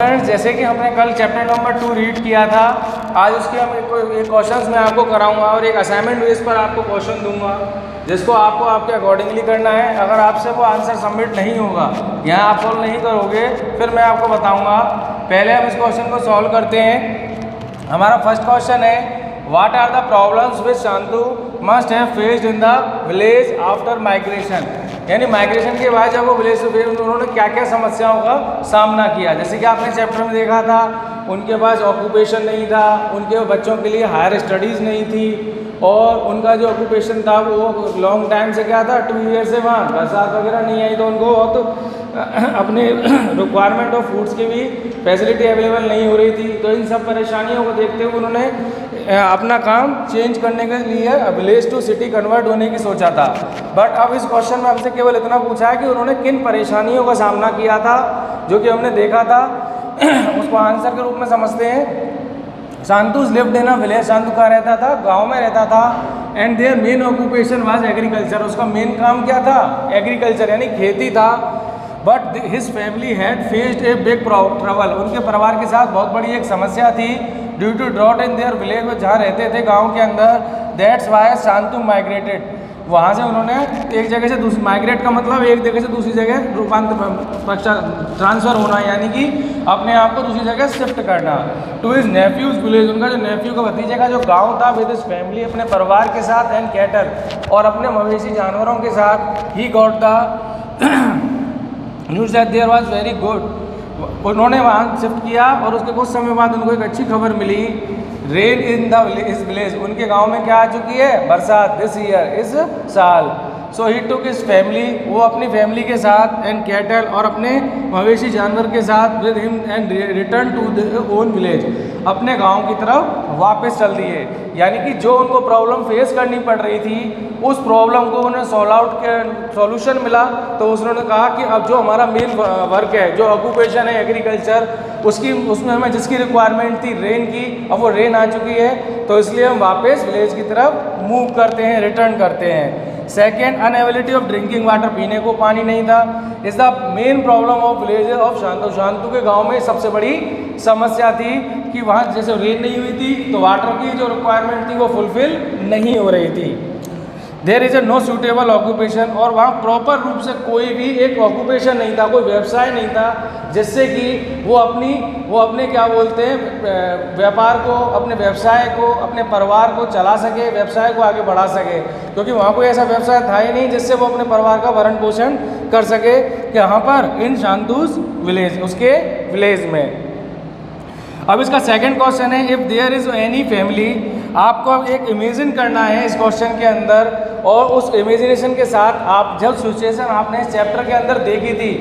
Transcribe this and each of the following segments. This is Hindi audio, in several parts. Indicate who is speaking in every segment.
Speaker 1: फ्रेंड्स, जैसे कि हमने कल चैप्टर नंबर 2 रीड किया था, आज उसके हम एक क्वेश्चंस मैं आपको कराऊंगा और एक असाइनमेंट बेस पर आपको क्वेश्चन दूंगा जिसको आपको आपके अकॉर्डिंगली करना है। अगर आपसे वो आंसर सबमिट नहीं होगा, यहाँ आप सॉल्व नहीं करोगे, फिर मैं आपको बताऊंगा। पहले हम इस क्वेश्चन को सॉल्व करते हैं। हमारा फर्स्ट क्वेश्चन है, what are the problems which Shantu must have faced in the village after migration. यानी माइग्रेशन के बाद जब वो विलेज से फेस, उन्होंने क्या क्या समस्याओं का सामना किया। जैसे कि आपने चैप्टर में देखा था, उनके पास ऑक्यूपेशन नहीं था, उनके बच्चों के लिए हायर स्टडीज़ नहीं थी, और उनका जो ऑक्यूपेशन था वो लॉन्ग टाइम से क्या था, 2 ईयर से वहाँ बरसात वगैरह नहीं आई, तो उनको बहुत अपने रिक्वायरमेंट ऑफ फूड्स की भी फैसिलिटी अवेलेबल नहीं हो रही थी। तो इन सब परेशानियों को देखते हुए उन्होंने अपना काम चेंज करने के लिए विलेज टू सिटी कन्वर्ट होने की सोचा था। बट अब इस क्वेश्चन में हमसे केवल इतना पूछा है कि उन्होंने किन परेशानियों का सामना किया था, जो कि हमने देखा था। उसको आंसर के रूप में समझते हैं। शांतुज लिव्ड इन अ विलेज। शांतु कहाँ रहता था? गांव में रहता था। And there main occupation was agriculture. उसका मेन काम क्या था? एग्रीकल्चर, यानी खेती था। But his family had faced a big trouble. उनके परिवार के साथ बहुत बड़ी एक समस्या थी, due to drought in there village. वो जहाँ रहते थे गाँव के अंदर, दैट्स वाई शांतु माइग्रेटेड। वहाँ से उन्होंने एक जगह से दूसरी, माइग्रेट का मतलब एक जगह से दूसरी जगह ट्रांसफ़र होना, यानी कि अपने आप को दूसरी जगह शिफ्ट करना। To his nephew's village. उनका जो नेफ्यू का भतीजे का जो गांव था, विद हिज फैमिली, अपने परिवार के साथ, एंड कैटल, और अपने मवेशी जानवरों के साथ। He got the news that there was very good. उन्होंने वहाँ शिफ्ट किया और उसके कुछ समय बाद उनको एक अच्छी खबर मिली, रेन इन द विलेज। उनके गांव में क्या आ चुकी है? बरसात। दिस ईयर, इस साल। सो ही टुक हिज फैमिली। वो अपनी फैमिली के साथ, एंड कैटल, और अपने मवेशी जानवर के साथ, with him, and return to the own village. अपने गांव की तरफ वापस चल दिए। यानी कि जो उनको प्रॉब्लम फेस करनी पड़ रही थी, उस प्रॉब्लम को उन्हें सॉल्यूशन मिला। तो उन्होंने कहा कि अब जो हमारा मेन वर्क है, जो ऑक्यूपेशन है एग्रीकल्चर, उसमें हमें जिसकी रिक्वायरमेंट थी रेन की, अब वो रेन आ चुकी है, तो इसलिए हम वापस विलेज की तरफ मूव करते हैं, रिटर्न करते हैं। Second, inability of drinking water. पीने को पानी नहीं था। Is the main problem of village of Shantu. Shantu के गांव में सबसे बड़ी समस्या थी कि वहाँ जैसे रेन नहीं हुई थी, तो वाटर की जो रिक्वायरमेंट थी वो फुलफिल नहीं हो रही थी। There is a no suitable occupation. और वहाँ प्रॉपर रूप से कोई भी एक ऑक्यूपेशन नहीं था, कोई व्यवसाय नहीं था, जिससे कि वो अपने क्या बोलते हैं, व्यापार को, अपने व्यवसाय को, अपने परिवार को चला सके, व्यवसाय को आगे बढ़ा सके। क्योंकि वहाँ कोई ऐसा व्यवसाय था ही नहीं जिससे वो अपने परिवार का भरण पोषण कर सके। कि यहाँ पर इन शांतुज विलेज, उसके विलेज में। अब इसका सेकंड क्वेश्चन है, if there is any family. आपको एक इमेजिन करना है इस क्वेश्चन के अंदर, और उस इमेजिनेशन के साथ आप जो सिचुएशन आपने इस चैप्टर के अंदर देखी थी,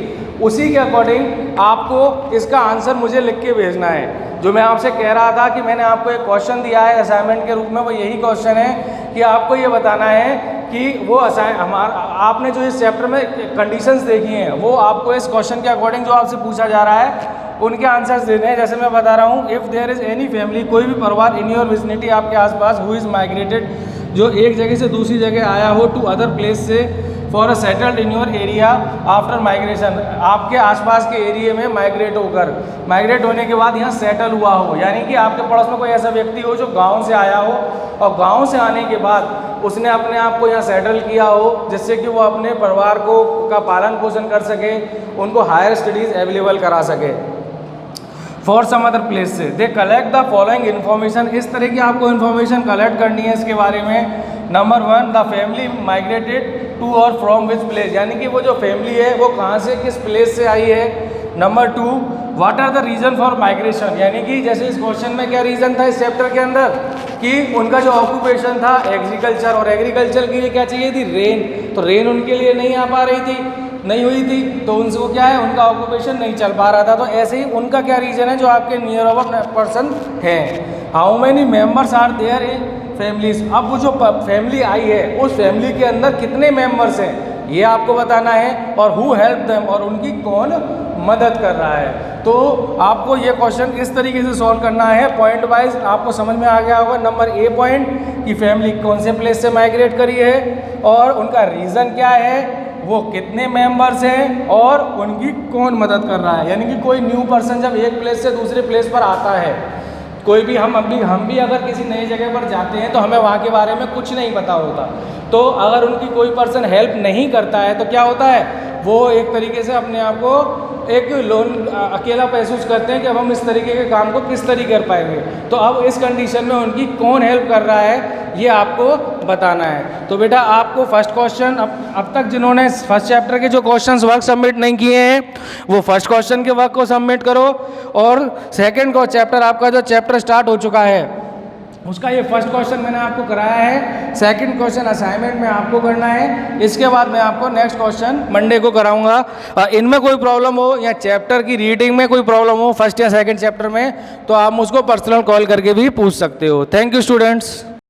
Speaker 1: उसी के अकॉर्डिंग आपको इसका आंसर मुझे लिख के भेजना है। जो मैं आपसे कह रहा था कि मैंने आपको एक क्वेश्चन दिया है असाइनमेंट के रूप में, वो यही क्वेश्चन है कि आपको ये बताना है कि वो आपने जो इस चैप्टर में कंडीशंस देखी हैं, वो आपको इस क्वेश्चन के अकॉर्डिंग जो आपसे पूछा जा रहा है उनके आंसर्स देने हैं। जैसे मैं बता रहा हूँ, if there is any family, कोई भी परिवार, इन योर विसिनिटी, आपके आसपास, हु इज़ माइग्रेटेड, जो एक जगह से दूसरी जगह आया हो, टू अदर प्लेस से, for a settled in your area after migration, आपके आसपास के एरिया में माइग्रेट होने के बाद यहाँ सेटल हुआ हो। यानी कि आपके पड़ोस में कोई ऐसा व्यक्ति हो जो गाँव से आया हो, और गाँव से आने के बाद उसने अपने आप को यहाँ सेटल किया हो, जिससे कि वो अपने परिवार का पालन पोषण कर सके, उनको हायर स्टडीज़ अवेलेबल करा सके। फॉर सम अदर प्लेस से they collect the following information. इस तरह की आपको इन्फॉर्मेशन कलेक्ट करनी है इसके बारे में। Number 1, the family migrated to और फ्रॉम विच प्लेस। यानी कि वो जो फैमिली है वो कहाँ से, किस प्लेस से आई है। Number 2, what are the reason for migration. यानी कि जैसे इस क्वेश्चन में क्या रीज़न था इस चैप्टर के अंदर, कि उनका जो ऑक्यूपेशन था एग्रीकल्चर, और एग्रीकल्चर के लिए क्या चाहिए थी? रेन। तो रेन उनके लिए नहीं आ पा रही थी, नहीं हुई थी, तो उनको क्या है, उनका ऑक्यूपेशन नहीं चल पा रहा था। तो ऐसे ही उनका क्या रीज़न है जो आपके नियर ओवर पर्सन है। How many members are there in families. अब वो जो फैमिली आई है, उस फैमिली के अंदर कितने मेंबर्स हैं, ये आपको बताना है। और हु हेल्प देम, और उनकी कौन मदद कर रहा है। तो आपको ये क्वेश्चन इस तरीके से सॉल्व करना है, पॉइंट वाइज। आपको समझ में आ गया होगा। नंबर ए पॉइंट, कि फैमिली कौन से प्लेस से माइग्रेट करी है और उनका रीज़न क्या है, वो कितने मेंबर्स हैं और उनकी कौन मदद कर रहा है। यानी कि कोई न्यू पर्सन जब एक प्लेस से दूसरे प्लेस पर आता है, कोई भी हम भी अगर किसी नई जगह पर जाते हैं तो हमें वहाँ के बारे में कुछ नहीं पता होता, तो अगर उनकी कोई पर्सन हेल्प नहीं करता है तो क्या होता है, वो एक तरीके से अपने आप को एक अकेला महसूस करते हैं कि अब हम इस तरीके के काम को किस तरीके कर पाएंगे। तो अब इस कंडीशन में उनकी कौन हेल्प कर रहा है ये आपको बताना है। तो बेटा आपको फर्स्ट क्वेश्चन, अब तक जिन्होंने फर्स्ट चैप्टर के जो क्वेश्चंस वर्क सबमिट नहीं किए हैं वो फर्स्ट क्वेश्चन के वर्क को सबमिट करो, और सेकंड को चैप्टर आपका जो चैप्टर स्टार्ट हो चुका है उसका ये फर्स्ट क्वेश्चन मैंने आपको कराया है, सेकंड क्वेश्चन असाइनमेंट में आपको करना है। इसके बाद मैं आपको नेक्स्ट क्वेश्चन मंडे को कराऊंगा। इनमें कोई प्रॉब्लम हो या चैप्टर की रीडिंग में कोई प्रॉब्लम हो फर्स्ट या सेकंड चैप्टर में, तो आप मुझको पर्सनल कॉल करके भी पूछ सकते हो। Thank you students.